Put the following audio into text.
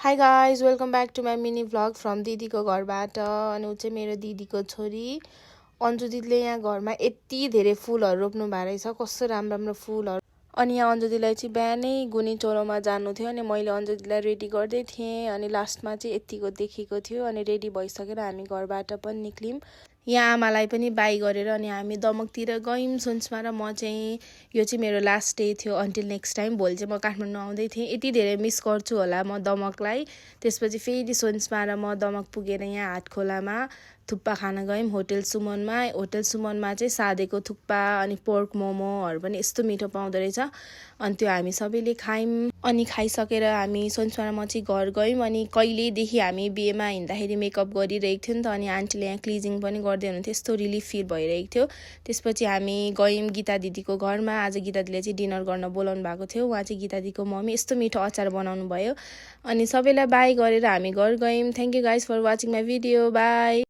High guys welcome back to my mini vlog from दिदीको घरबाट। अनि ऊ चाहिँ मेरो दिदीको छोरी अन्जु दिदीले यहाँ घरमा यति धेरै फुलहरू रोप्नु भएको रहेछ, कस्तो राम्रो राम्रो फुलहरू। अनि यहाँ अन्जु दिदीलाई चाहिँ बिहानै गुनी चोलोमा जानु थियो अनि मैले अन्जु दिदीलाई रेडी गर्दै थिएँ। अनि लास्टमा चाहिँ यतिको देखेको थियो अनि रेडी भइसकेर हामी घरबाट पनि निक्ल्यौँ। यहाँ आमालाई पनि बाई गरेर अनि हामी दमकतिर गयौँ। सोन्समा र म चाहिँ यो चाहिँ मेरो लास्ट डे थियो अन्टिल नेक्स्ट टाइम। भोलि चाहिँ म काठमाडौँ आउँदै थिएँ। यति धेरै मिस गर्छु होला म दमकलाई। त्यसपछि फेरि सोन्समा र म दमक पुगेर यहाँ हाटखोलामा थुक्पा खान गयौँ होटल सुमनमा। होटल सुमनमा चाहिँ सादेको थुक्पा अनि पोर्क मोमोहरू पनि यस्तो मिठो पाउँदो रहेछ। अनि त्यो हामी सबैले खायौँ। अनि खाइसकेर हामी सोन्समा र म चाहिँ घर गयौँ। अनि कहिलेदेखि हामी बिहेमा हिँड्दाखेरि मेकअप गरिरहेको थियो नि त, अनि आन्टीले यहाँ क्लिजिङ पनि गर्दै हुनुहुन्थ्यो। यस्तो रिलिफ फिल भइरहेको थियो। त्यसपछि हामी गयौँ गीता दिदीको घरमा। आज गीता दिदीले चाहिँ डिनर गर्न बोलाउनु भएको थियो। उहाँ चाहिँ गीता दिदीको मम्मी, यस्तो मिठो अचार बनाउनु भयो। अनि सबैलाई बाई गरेर हामी घर गयौँ। Thank you guys for watching my video. By.